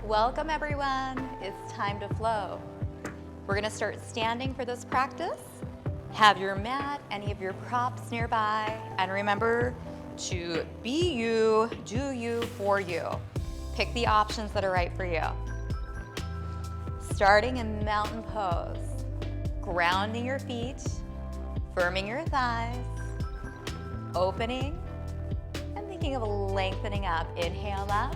Welcome everyone, it's time to flow. We're gonna start standing for this practice. Have your mat, any of your props nearby, and remember to be you, do you, for you. Pick the options that are right for you. Starting in mountain pose, grounding your feet, firming your thighs, opening, and thinking of lengthening up. Inhale up.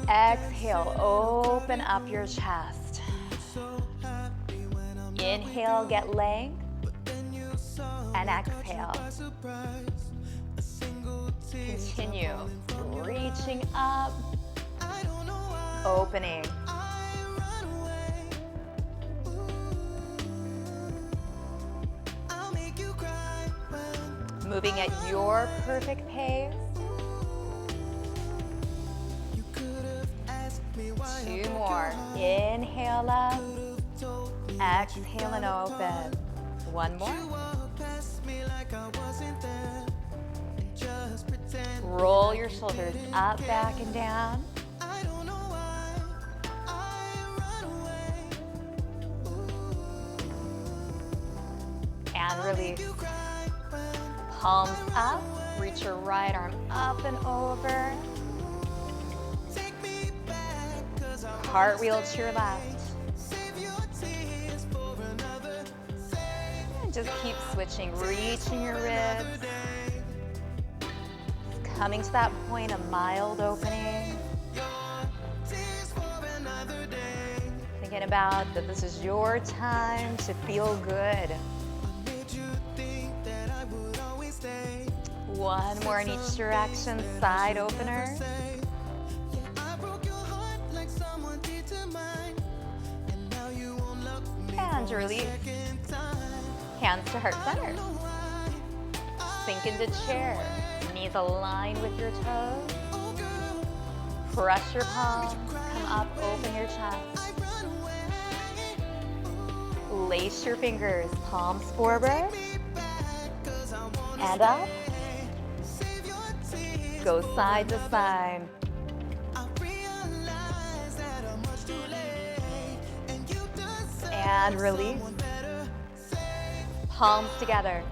Exhale, open up your chest. Inhale, get length, and exhale. Continue, reaching up, opening. Moving at your perfect pace. 2 more. Inhale up. Exhale and open. 1 more. Roll your shoulders up, back, and down. And release. Palms up. Reach your right arm up and over. Cartwheel to your left. And just keep switching, reaching your ribs. Coming to that point, a mild opening. Thinking about that this is your time to feel good. 1 more in each direction, side opener. And release. Hands to heart center. Sink into chair. Knees aligned with your toes. Press your palms. Come up, open your chest. Lace your fingers. Palms forward. And up. Go side to side. And release. Palms together.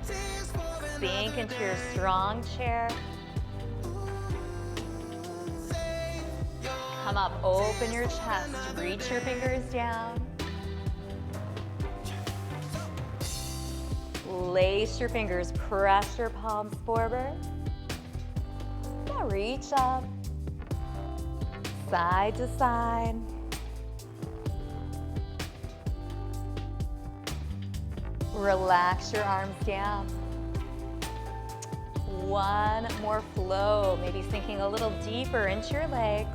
Sink into your strong chair. Come up, open your chest. Reach your fingers down. Lace your fingers. Press your palms forward. Now reach up. Side to side. Relax your arms down. 1 more flow, maybe sinking a little deeper into your legs.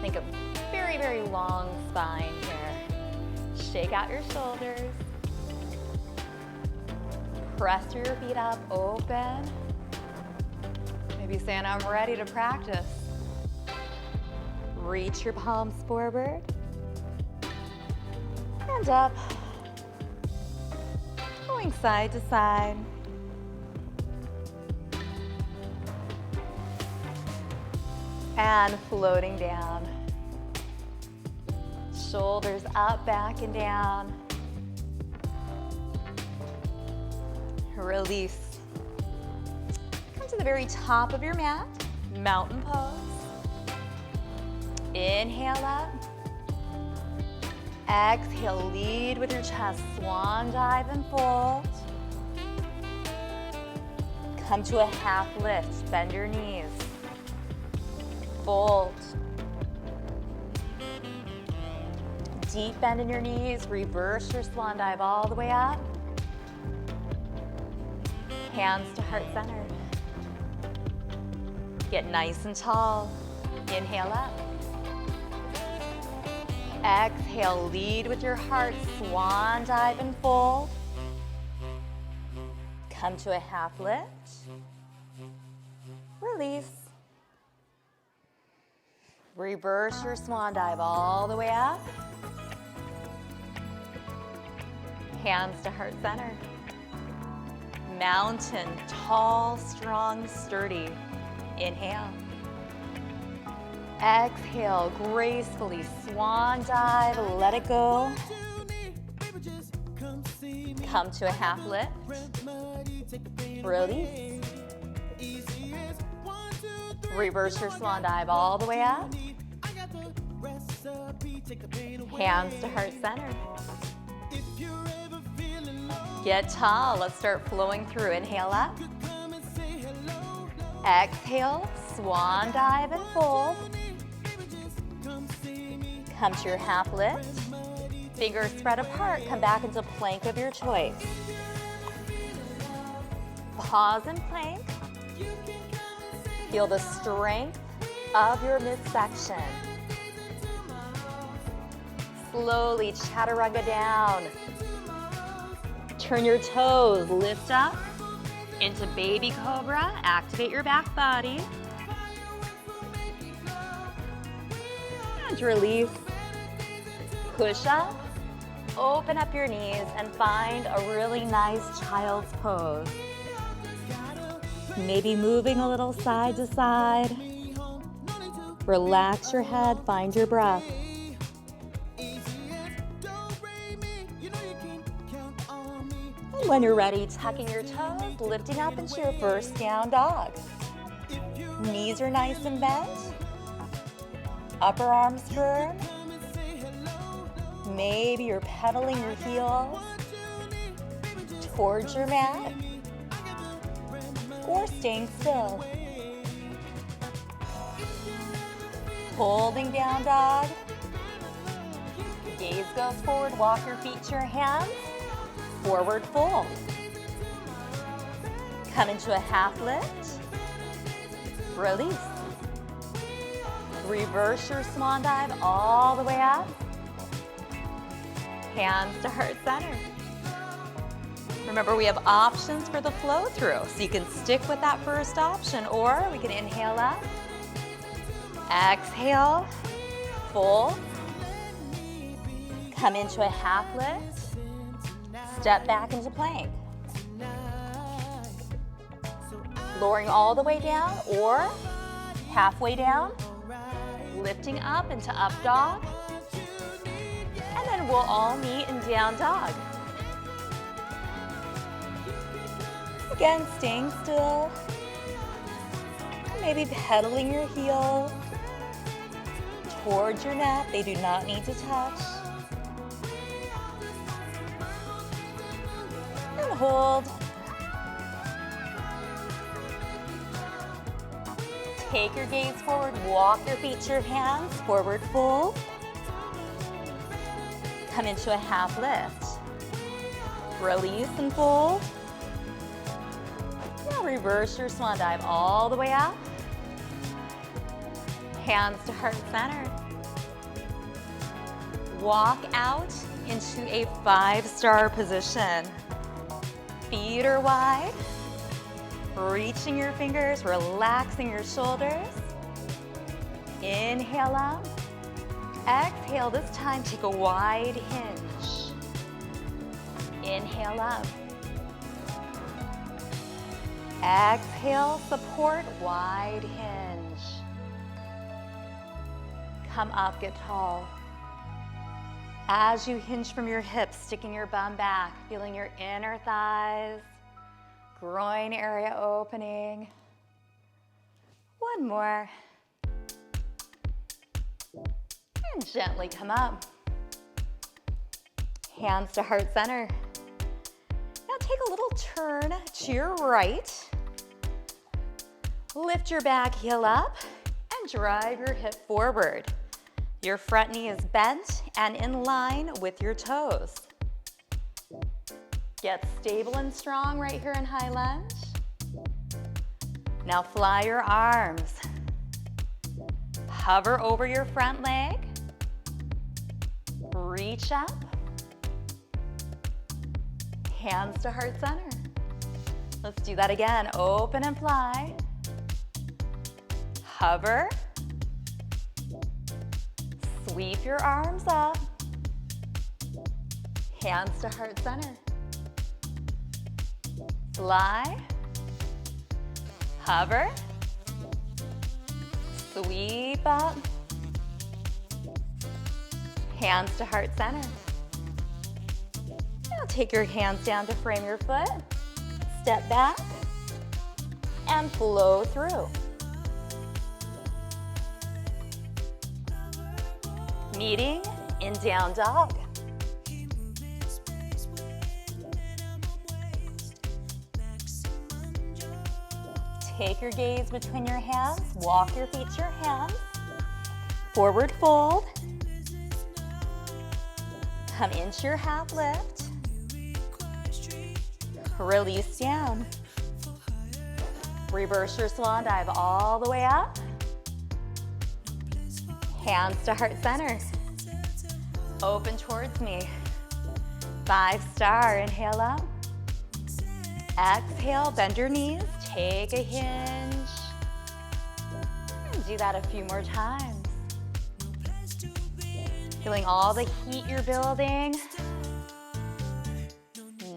Think of very, very long spine here. Shake out your shoulders. Press your feet up, open. Maybe saying, I'm ready to practice. Reach your palms forward. And up. Going side to side. And floating down. Shoulders up, back, and down. Release. Come to the very top of your mat. Mountain pose. Inhale up. Exhale, lead with your chest, swan dive and fold. Come to a half lift, bend your knees. Fold. Deep bend in your knees, reverse your swan dive all the way up. Hands to heart center. Get nice and tall. Inhale up. Exhale, lead with your heart, swan dive and fold. Come to a half lift. Release. Reverse your swan dive all the way up. Hands to heart center. Mountain, tall, strong, sturdy. Inhale. Exhale, gracefully swan dive, let it go. Come to a half lift. Release. Reverse your swan dive all the way up. Hands to heart center. Get tall. Let's start flowing through. Inhale up. Exhale, swan dive and fold. Come to your half lift. Fingers spread apart. Come back into plank of your choice. Pause in plank. Feel the strength of your midsection. Slowly chaturanga down. Turn your toes, lift up into baby cobra. Activate your back body. And release. Push up, open up your knees, and find a really nice child's pose. Maybe moving a little side to side. Relax your head, find your breath. And when you're ready, tucking your toes, lifting up into your first down dog. Knees are nice and bent. Upper arms firm. Maybe you're pedaling your heels towards your mat or staying still. Holding down dog. Gaze goes forward, walk your feet to your hands. Forward fold. Come into a half lift. Release. Reverse your swan dive all the way up. Hands to heart center. Remember, we have options for the flow through, so you can stick with that first option, or we can inhale up, exhale, fold, come into a half lift, step back into plank. Lowering all the way down or halfway down, lifting up into up dog, and then we'll all meet in down dog. Again, staying still, maybe pedaling your heels towards your mat. They do not need to touch. And hold. Take your gaze forward, walk your feet to your hands, forward fold. Come into a half lift. Release and fold. Now reverse your swan dive all the way up. Hands to heart center. Walk out into a 5-star position. Feet are wide. Reaching your fingers, relaxing your shoulders. Inhale up. Exhale, this time take a wide hinge. Inhale up. Exhale, support, wide hinge. Come up, get tall. As you hinge from your hips, sticking your bum back, feeling your inner thighs, groin area opening. One more. And gently come up. Hands to heart center. Now take a little turn to your right. Lift your back heel up and drive your hip forward. Your front knee is bent and in line with your toes. Get stable and strong right here in high lunge. Now fly your arms. Hover over your front leg. Reach up. Hands to heart center. Let's do that again. Open and fly. Hover. Sweep your arms up. Hands to heart center. Fly. Hover. Sweep up. Hands to heart center. Now take your hands down to frame your foot. Step back and flow through. Meeting in down dog. Take your gaze between your hands, walk your feet to your hands, forward fold, come into your half lift, release down, reverse your swan dive all the way up, hands to heart center, open towards me, 5-star, inhale up, exhale, bend your knees, take a hinge, and do that a few more times. Feeling all the heat you're building.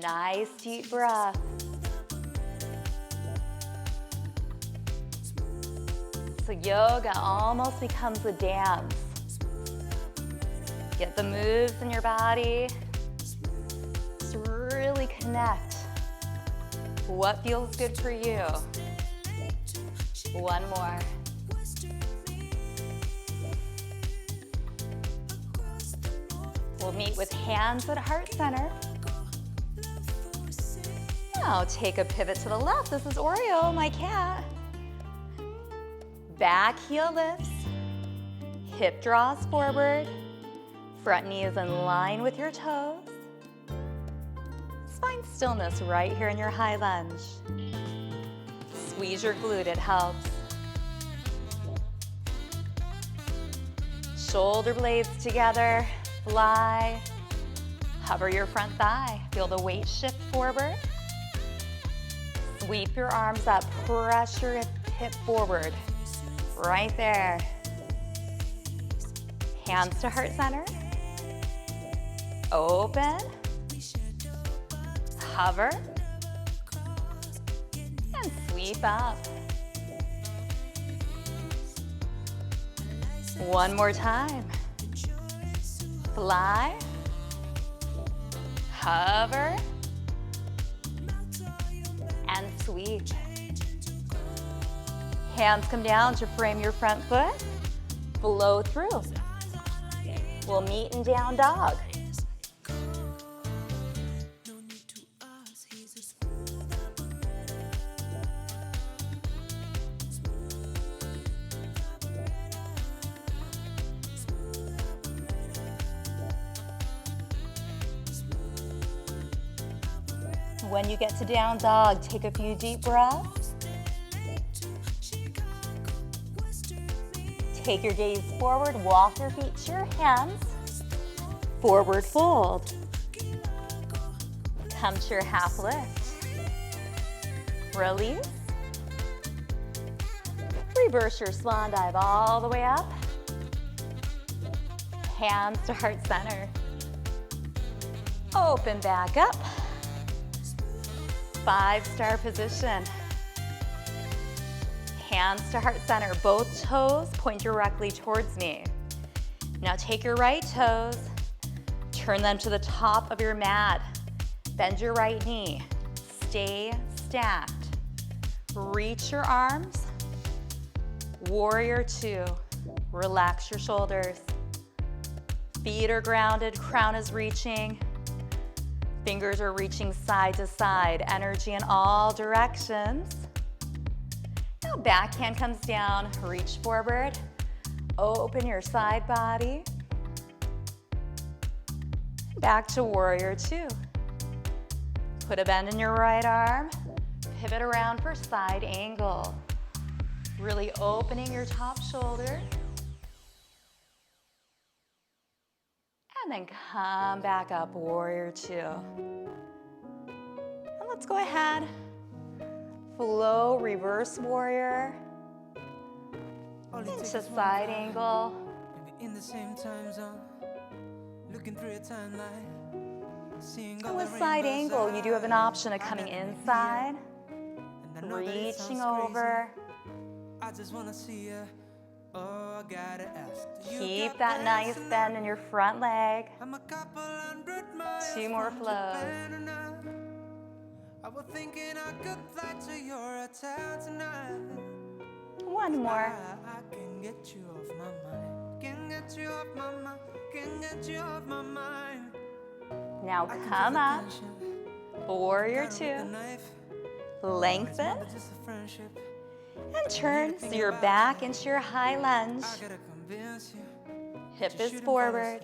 Nice deep breath. So yoga almost becomes a dance. Get the moves in your body. Just really connect. What feels good for you? One more. We'll meet with hands at heart center. Now take a pivot to the left. This is Oreo, my cat. Back heel lifts. Hip draws forward. Front knee is in line with your toes. Find stillness right here in your high lunge. Squeeze your glute, it helps. Shoulder blades together, fly. Hover your front thigh, feel the weight shift forward. Sweep your arms up, pressure your hip forward. Right there. Hands to heart center. Open. Hover, and sweep up. One more time. Fly, hover, and sweep. Hands come down to frame your front foot. Flow through. We'll meet in down dog. When you get to down dog, take a few deep breaths. Take your gaze forward, walk your feet to your hands. Forward fold. Come to your half lift. Release. Reverse your swan dive all the way up. Hands to heart center. Open back up. 5-star position. Hands to heart center. Both toes point directly towards me. Now take your right toes, turn them to the top of your mat. Bend your right knee. Stay stacked. Reach your arms. Warrior 2. Relax your shoulders. Feet are grounded, crown is reaching. Fingers are reaching side to side, energy in all directions. Now backhand comes down, reach forward, open your side body. Back to warrior 2. Put a bend in your right arm, pivot around for side angle. Really opening your top shoulder. And then come back up, warrior 2. And let's go ahead. Flow, reverse warrior. Into side angle. In the same time zone, looking through a timeline. And with side angle, you do have an option of coming inside, reaching over. I just wanna see you Oh, I gotta ask, do you Keep got that plans nice tonight? bend in your front leg. I'm a couple 100 miles 2 more from flows. Japan and I was thinking I could fly to your hotel tonight. 1 more. I can get you off my mind. Can get you off my mind. Can get you off my mind. Now I can come feel the up. tension. Warrior Got it with the 2. knife. It's Lengthen more than just a friendship. and turn so you're back into your high lunge. I gotta convince you. Hip you is shouldn't fall forward. asleep.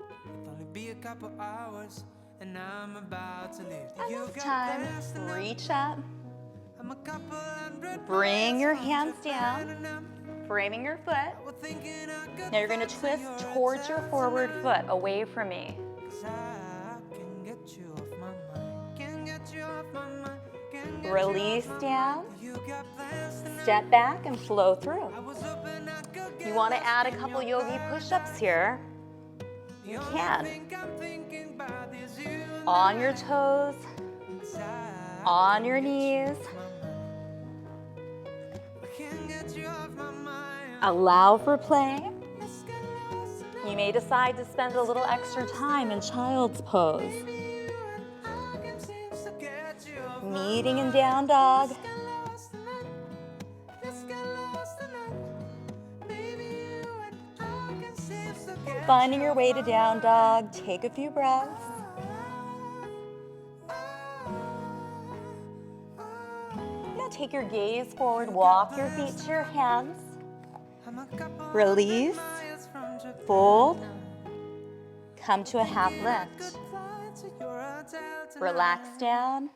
It'll only be a couple hours, and I'm about to leave. And You this got time, plans tonight? reach up. I'm a couple 100 Bring miles your from hands Japan down, and I'm framing your foot. I was thinking I could Now you're going to fly twist your towards your hotel forward tonight. foot, away from me. 'Cause I can get you off my mind. Can get you off my mind. Can get Release you off my down. mind. You got plans tonight? Step back and flow through. I was hoping I could get You want to lost add a in couple your yogi paradise. push-ups here. The You only can. thing I'm thinking about is you and On I. your toes, 'Cause I on can your get you knees. off my mind. I can't get you off my mind. Allow for play. Let's get lost tonight. You may decide to spend a little extra time in child's pose. Maybe you and I can seem to get you off my Meeting in mind. down dog. Let's get lost tonight. Let's get lost tonight. Maybe you and I can seem to get Finding you your off way my to down mind. dog. Take a few breaths. Now take your gaze forward. Walk your feet to your hands. I'm a couple Release. 100 miles from Japan. Fold. Come to a half I lift. could fly to your hotel tonight. Relax down.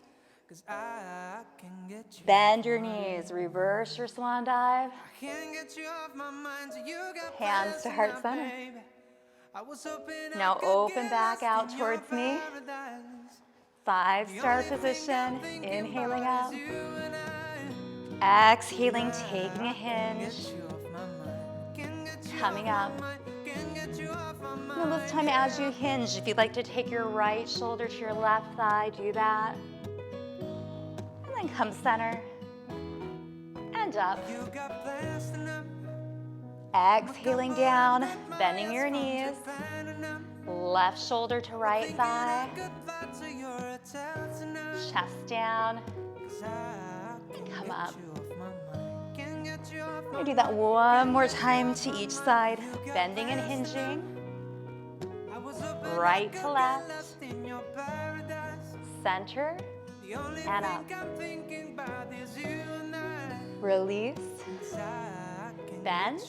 'Cause I can get you Bend off your my mind. knees. Reverse your swan dive. I can't get you off my mind till you got Hands plans to heart tonight, center. baby. I was hoping I Now could open get back lost out in your towards me. paradise. 5-star The only thing position. I'm thinking Inhaling about up. is you and I. Exhaling, taking a I can get hinge. you off my mind. Can get you Coming off up. my mind. Can get you off my mind. Now this time as you hinge, if you'd like to take your right shoulder to your left thigh, do that. And then come center. And up. You got plans tonight. Exhaling down, bending your knees. Left shoulder to right thigh. Chest down. And come up. We're gonna do that one more time to each side. Bending and hinging. Right to left. Center. And up. Release. Bend.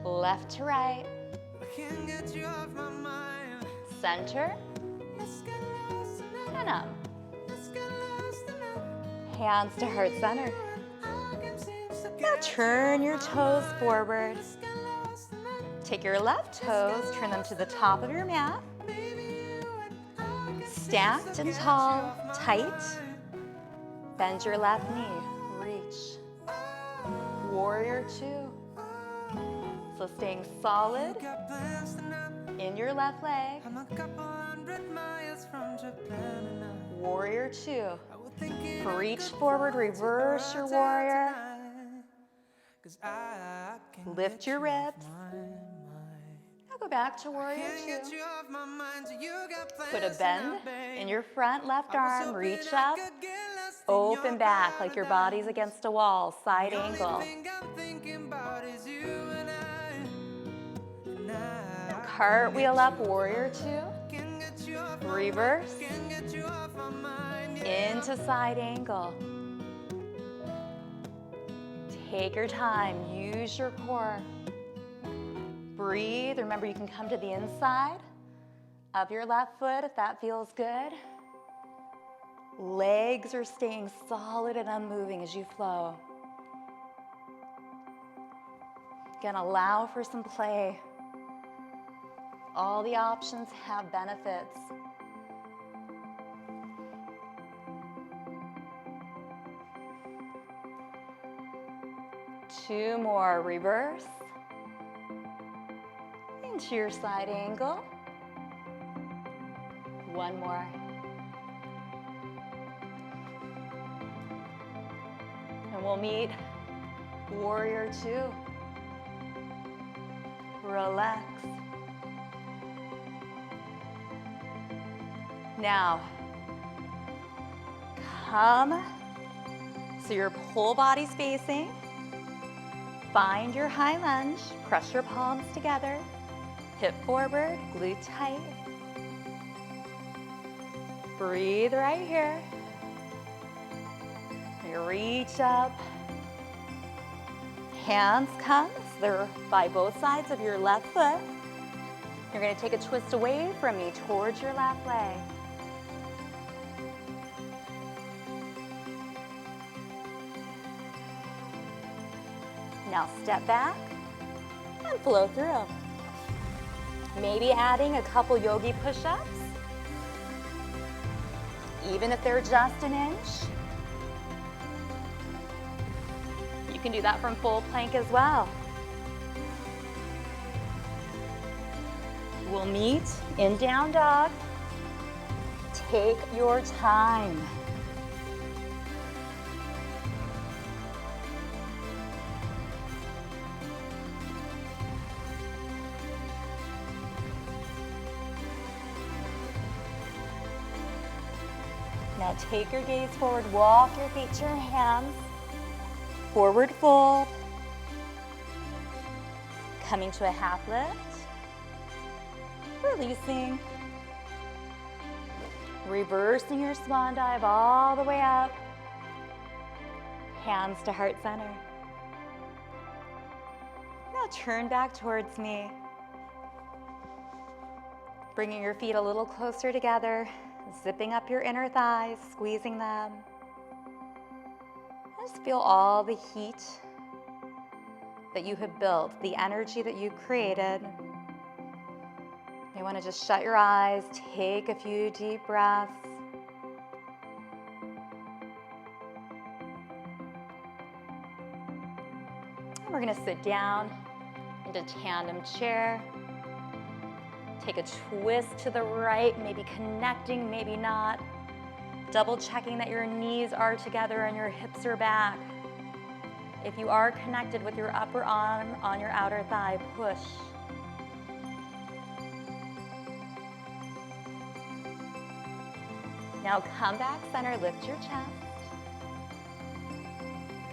Left to right. Center. And up. Hands to heart center. Now turn your toes forward. Take your left toes, turn them to the top of your mat. Stacked and tall, tight. Bend your left knee, reach. Warrior 2. So staying solid in your left leg. Warrior 2. Reach forward, reverse your warrior. Lift your ribs. Now go back to warrior 2. Put a bend in your front left arm, reach up. Open back like your body's against a wall, side angle. Now cartwheel up, warrior 2. Reverse. Into side angle. Take your time, use your core. Breathe. Remember, you can come to the inside of your left foot if that feels good. Legs are staying solid and unmoving as you flow. Again, allow for some play. All the options have benefits. Two more, reverse. Into your side angle. One more. And we'll meet warrior 2. relax. Now, come so your whole body's facing. Find your high lunge, press your palms together, hip forward, glute tight. Breathe right here. You reach up. Hands come, so they're by both sides of your left foot. You're going to take a twist away from me towards your left leg. Now step back and flow through. Maybe adding a couple yogi push-ups, even if they're just an inch. You can do that from full plank as well. We'll meet in down dog. Take your time. Now take your gaze forward, walk your feet to your hands, forward fold, coming to a half lift, releasing, reversing your swan dive all the way up, hands to heart center. Now turn back towards me, bringing your feet a little closer together, zipping up your inner thighs, squeezing them. Just feel all the heat that you have built, the energy that you created. You want to just shut your eyes, take a few deep breaths. And we're going to sit down into tandem chair. Take a twist to the right, maybe connecting, maybe not. Double checking that your knees are together and your hips are back. If you are connected with your upper arm on your outer thigh, push. Now come back center, lift your chest.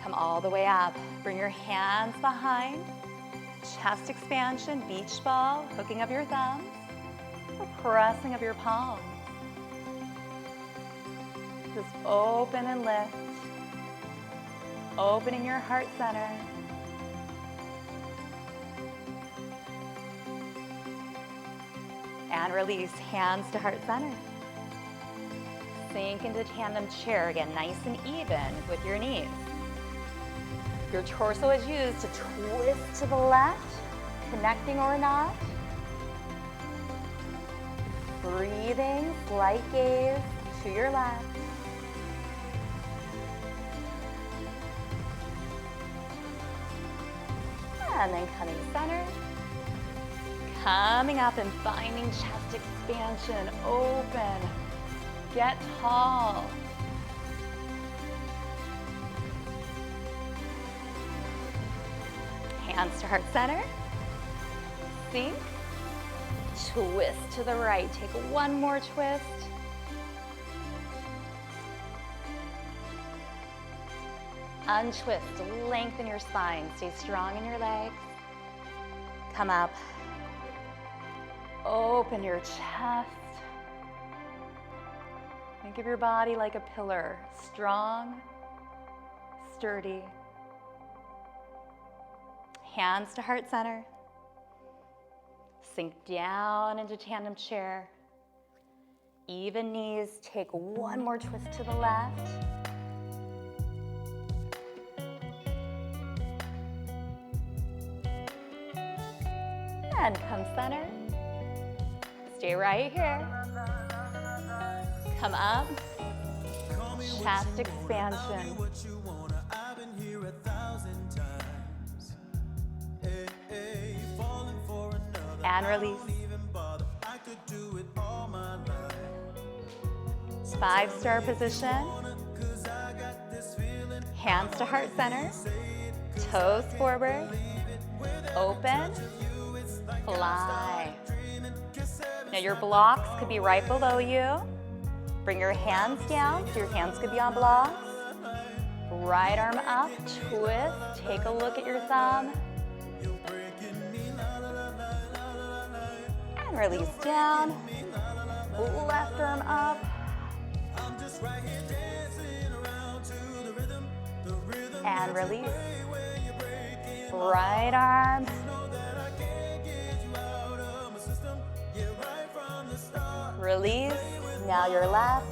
Come all the way up. Bring your hands behind. Chest expansion, beach ball, hooking of your thumbs, or pressing of your palms. Just open and lift. Opening your heart center. And release, hands to heart center. Sink into tandem chair again, nice and even with your knees. Your torso is used to twist to the left, connecting or not. Breathing, slight gaze to your left. And then coming center. Coming up and finding chest expansion, open. Get tall. Hands to heart center. Sink. Twist to the right. Take one more twist. Untwist. Lengthen your spine. Stay strong in your legs. Come up. Open your chest. Think of your body like a pillar, strong, sturdy. Hands to heart center. Sink down into tandem chair. Even knees, take one more twist to the left. And come center. Stay right here. Come up, chest expansion. And release. 5-star position. Hands to heart center. Toes forward. Open. lie. Now your blocks could be right below you. Bring your hands down, so your hands could be on blocks. Right arm up, twist, take a look at your thumb. And release down. Left arm up. And release. Right arm. Release. Now your left.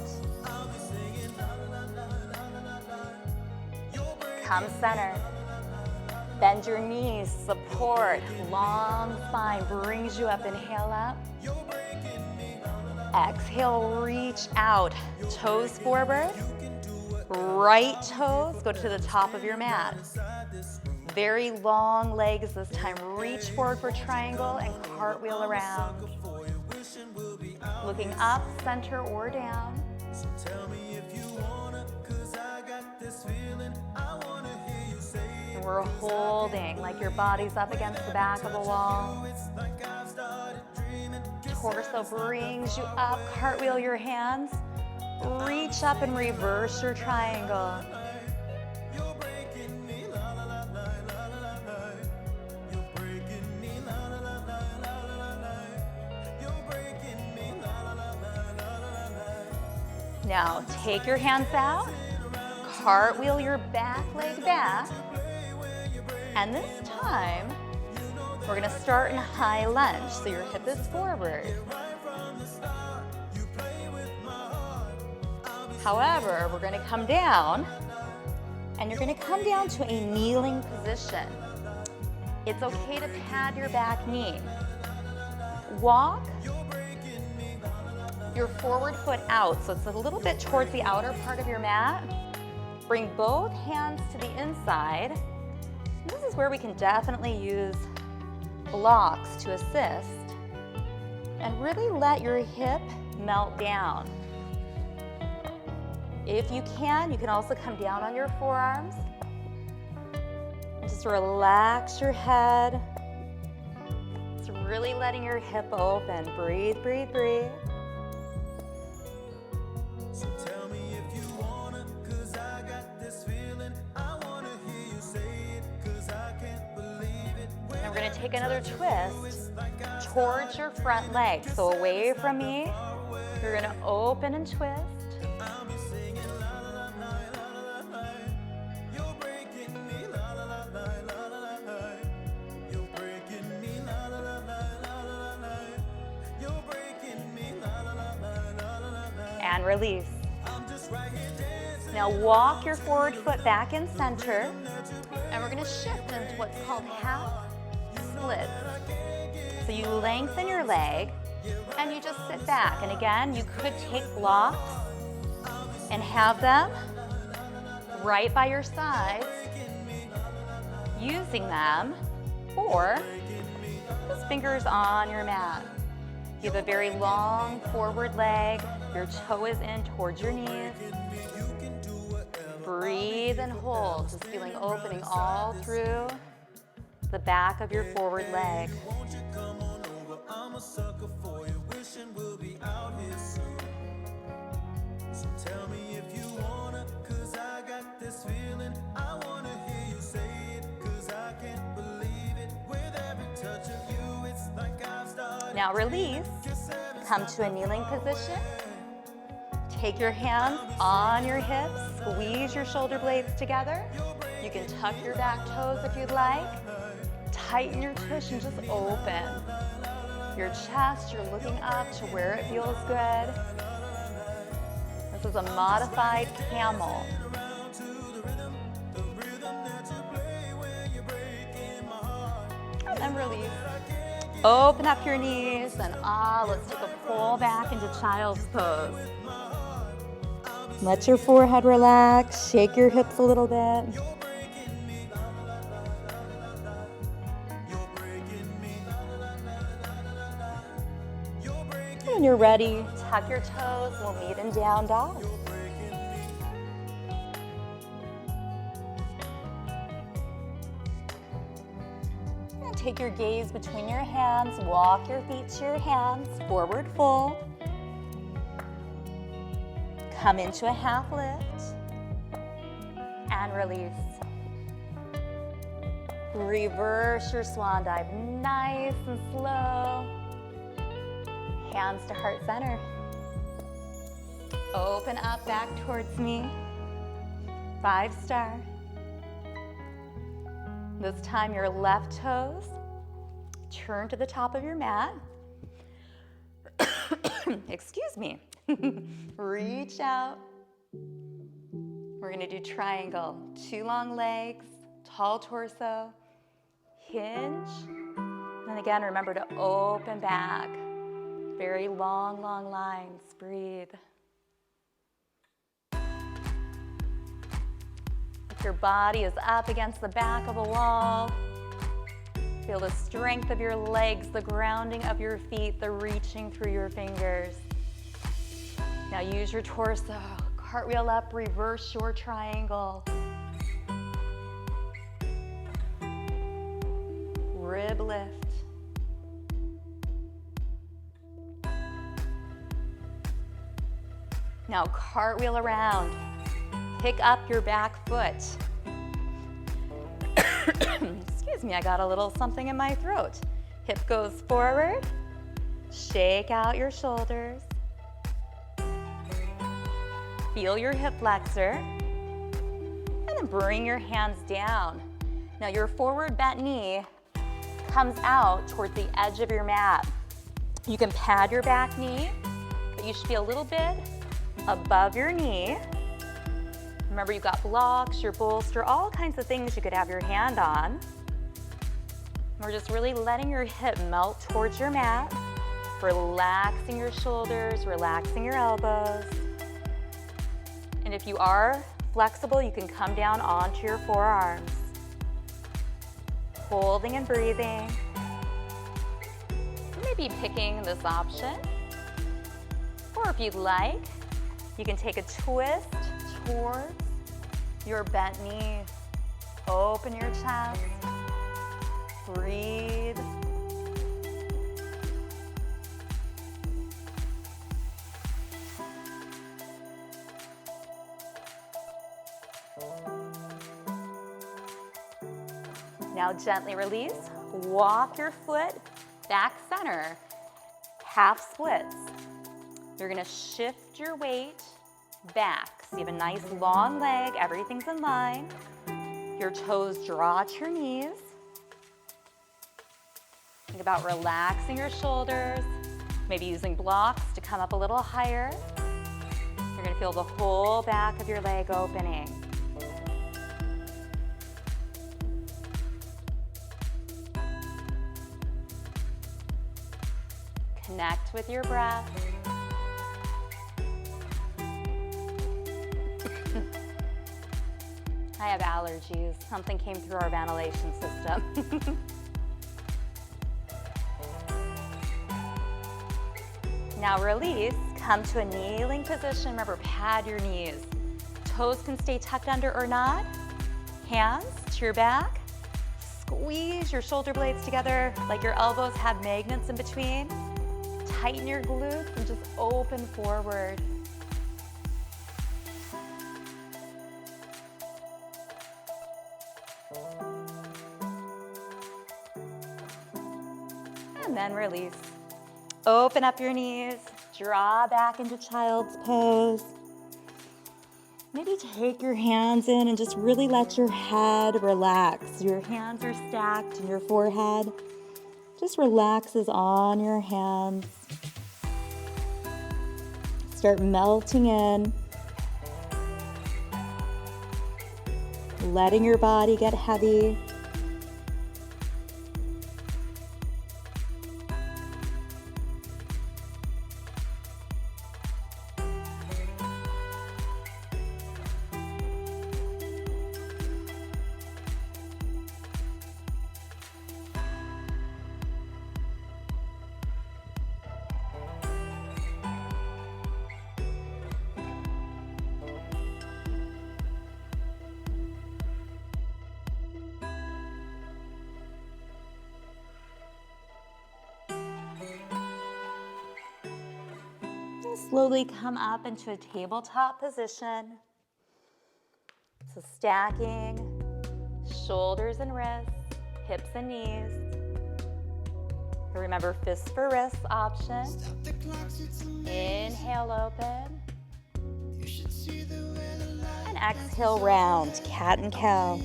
Come center. Bend your knees, support. Long spine brings you up. Inhale up. Exhale, reach out. Toes forward. Right toes go to the top of your mat. Very long legs this time. Reach forward for triangle and cartwheel around. Looking up, center, or down. And we're holding like your body's up against the back of a wall. Torso brings you up. Cartwheel your hands. Reach up and reverse your triangle. Now take your hands out, cartwheel your back leg back, and this time we're going to start in high lunge, so your hip is forward. However, we're going to come down, and you're going to come down to a kneeling position. It's okay to pad your back knee. Walk your forward foot out, so it's a little bit towards the outer part of your mat. Bring both hands to the inside. This is where we can definitely use blocks to assist. And really let your hip melt down. If you can also come down on your forearms. And just relax your head. Just really letting your hip open. Breathe, breathe, breathe. So tell me if you wanna, 'cause I got this feeling. I wanna hear you say it, 'cause I can't believe it. And we're gonna take another twist towards your front leg. So away from me, you're gonna open and twist. And release. Now walk your forward foot back in center, and we're going to shift into what's called half splits. So you lengthen your leg, and you just sit back. And again, you could take blocks and have them right by your sides, using them, or just fingers on your mat. You have a very long forward leg. Your toe is in towards your knees. Breathe and hold, just feeling opening all through the back of your forward leg. I'm a sucker for you, wishing we'll be out here soon. So tell me if you wanna, 'cause I got this feeling. I wanna hear you say it, 'cause I can't believe it. With every touch of you, it's like I've started. Now release, come to a kneeling position. Take your hands on your hips, squeeze your shoulder blades together. You can tuck your back toes if you'd like. Tighten your tush and just open. Your chest, you're looking up to where it feels good. This is a modified camel. And release. Open up your knees and let's take a pull back into child's pose. Let your forehead relax, shake your hips a little bit. When you're ready, tuck your toes, we'll meet in down dog. And take your gaze between your hands, walk your feet to your hands, forward fold. Come into a half lift and release. Reverse your swan dive, nice and slow. Hands to heart center. Open up back towards me. 5-star. This time your left toes turn to the top of your mat. Excuse me. Reach out. We're gonna do triangle. 2 long legs, tall torso, hinge. And again, remember to open back. Very long, long lines. Breathe. If your body is up against the back of a wall, feel the strength of your legs, the grounding of your feet, the reaching through your fingers. Now use your torso. Cartwheel up, reverse your triangle. Rib lift. Now cartwheel around. Pick up your back foot. Excuse me, I got a little something in my throat. Hip goes forward. Shake out your shoulders. Feel your hip flexor. And then bring your hands down. Now your forward bent knee comes out towards the edge of your mat. You can pad your back knee, but you should be a little bit above your knee. Remember, you've got blocks, your bolster, all kinds of things you could have your hand on. We're just really letting your hip melt towards your mat, relaxing your shoulders, relaxing your elbows. And if you are flexible, you can come down onto your forearms. Holding and breathing. You may be picking this option. Or if you'd like, you can take a twist towards your bent knee. Open your chest. Breathe. Now gently release. Walk your foot back center. Half splits. You're gonna shift your weight back. So you have a nice long leg, everything's in line. Your toes draw to your knees. Think about relaxing your shoulders, maybe using blocks to come up a little higher. You're gonna feel the whole back of your leg opening. Connect with your breath. I have allergies. Something came through our ventilation system. Now release, come to a kneeling position. Remember, pad your knees. Toes can stay tucked under or not. Hands to your back. Squeeze your shoulder blades together like your elbows have magnets in between. Tighten your glutes and just open forward. And then release. Open up your knees, draw back into child's pose. Maybe take your hands in and just really let your head relax. Your hands are stacked in your forehead. Just relaxes on your hands. Start melting in. Letting your body get heavy. slowly come up into a tabletop position. So stacking shoulders and wrists, hips and knees. Remember, fists for wrists option. Inhale, open. And exhale, round, cat and cow.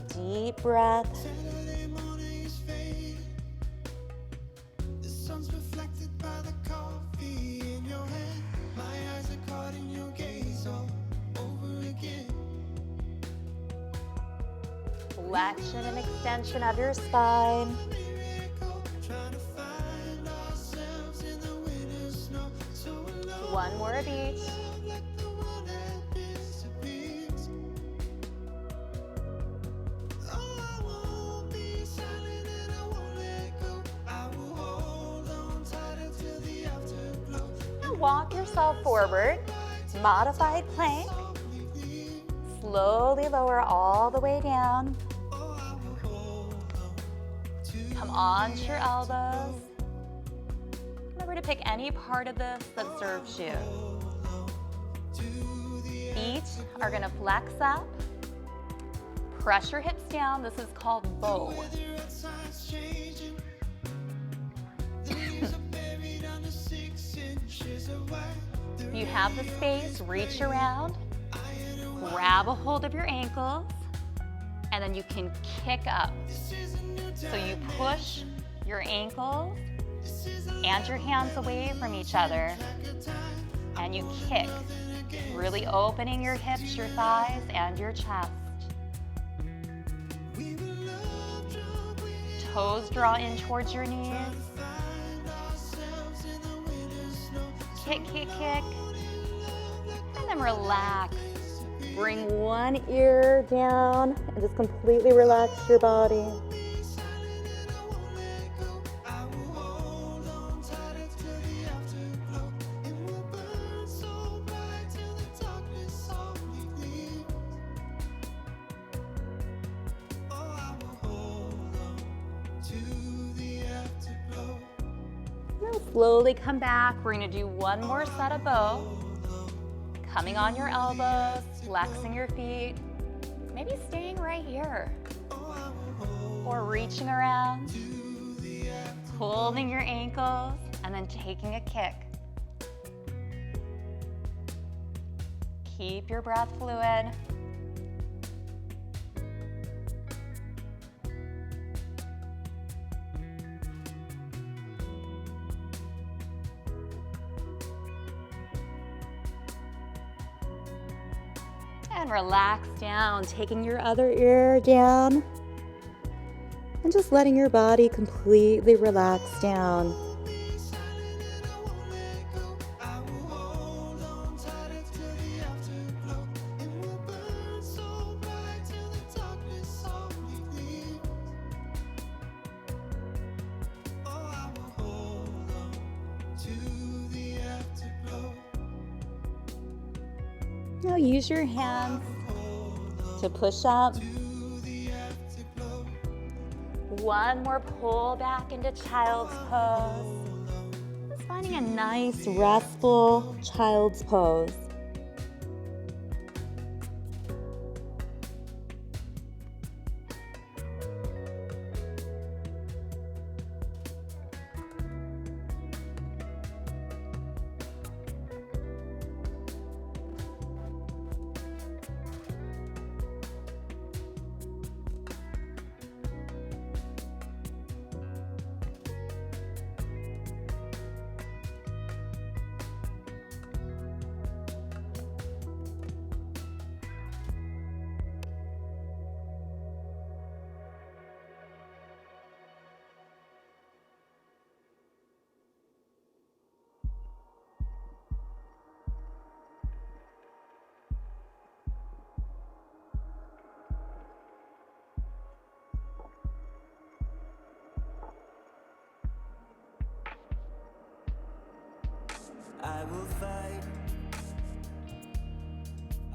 Deep breath. Flexion and extension of your spine. One more of each. Now walk yourself forward, modified plank. Slowly lower all the way down. Come onto your elbows. Remember to pick any part of this that serves you. Feet are going to flex up. Press your hips down. This is called bow. If you have the space, reach around. Grab a hold of your ankles, and then you can kick up. So you push your ankles and your hands away from each other, and you kick, really opening your hips, your thighs, and your chest. Toes draw in towards your knees. Kick, kick, kick, and then relax. Bring one ear down and just completely relax your body. Now slowly come back. We're going to do one more set of bow. Coming on your elbows, flexing your feet, maybe staying right here, or reaching around, holding your ankles, and then taking a kick. Keep your breath fluid. And relax down, taking your other ear down and just letting your body completely relax down. Now use your hands to push up. One more pull back into child's pose. Just finding a nice, restful child's pose.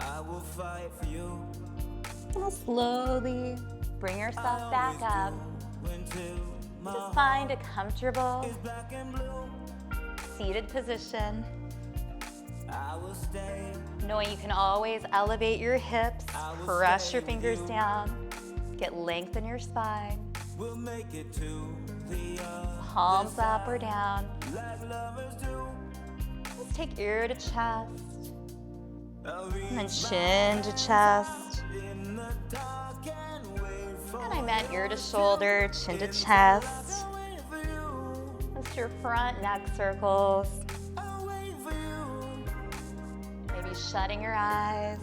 I will fight for you. Now slowly bring yourself back up. Just find a comfortable seated position. Knowing you can always elevate your hips, press your fingers down, get length in your spine. Palms up or down. Let's take ear to chest, and then chin to chest. And I meant ear to shoulder, chin to chest. Let's do your front neck circles. Maybe shutting your eyes.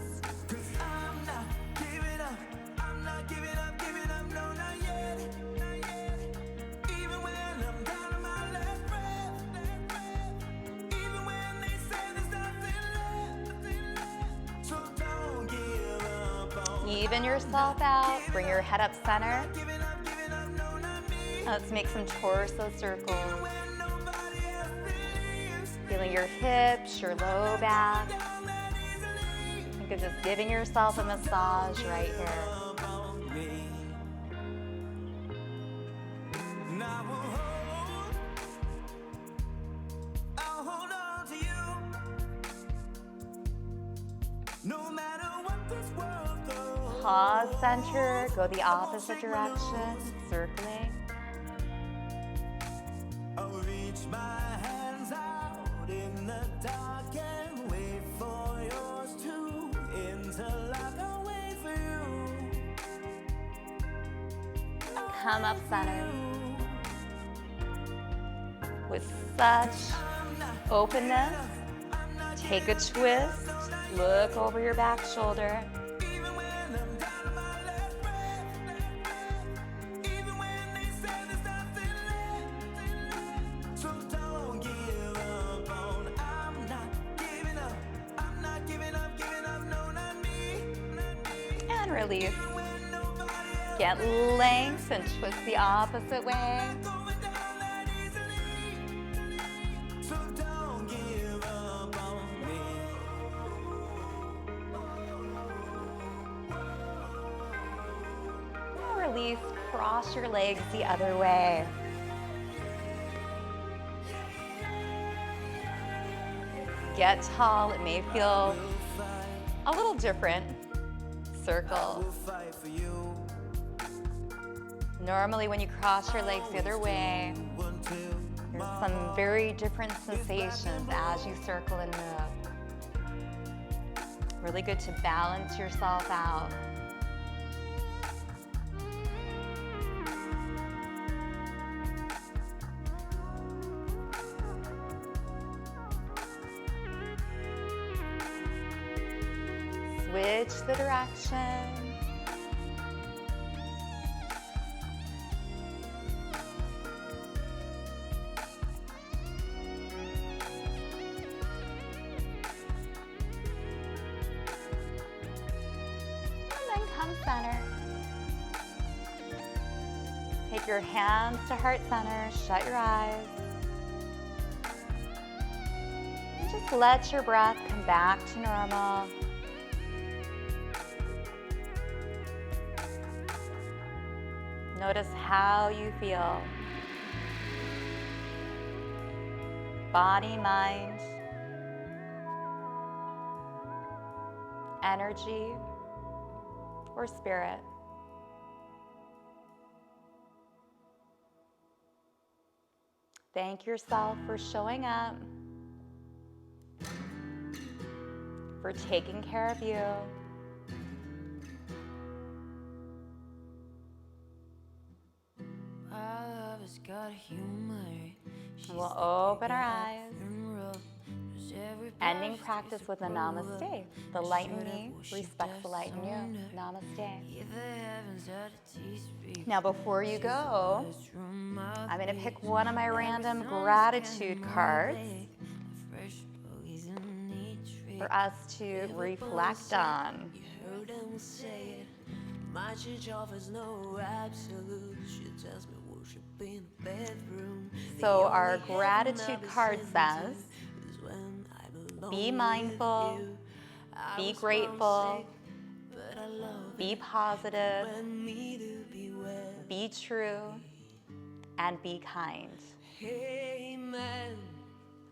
Even yourself out, bring your head up center. Let's make some torso circles. Feeling your hips, your low back. Think of just giving yourself a massage right here. Pause, center, go the opposite direction, circling. I'll reach my hands out in the dark and wait for yours to interlock. I'll wait for you. Come up center. With such openness, take a twist, look over your back shoulder. And release. Get length and twist the opposite way. And release, cross your legs the other way. Get tall, it may feel a little different. Circle. Normally when you cross your legs the other way, there's some very different sensations as you circle and move. Really good to balance yourself out. Switch the direction. And then come center. Take your hands to heart center, shut your eyes. And just let your breath come back to normal. Notice how you feel. Body, mind, energy, or spirit. Thank yourself for showing up, for taking care of you. And we'll open our eyes, ending practice with a namaste. The light in me respects the light in you. Namaste. Now before you go, I'm going to pick one of my random gratitude cards for us to reflect on. My church offers no absolutes. She tells me worship in a bedroom. So our gratitude card says, be mindful, be grateful, be positive, be true, and be kind. Amen.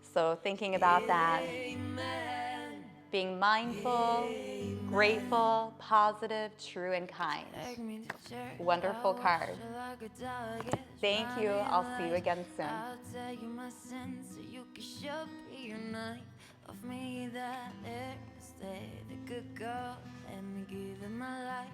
So thinking about that, Amen. being mindful, grateful, positive, true, and kind. Take me to church. Wonderful I'll card. wash you like a dog, yes, Thank you. running I'll see you lights. again soon. I'll tell you my sins so you can show me your night. Of me that there, stay the good girl. Let me give it my life.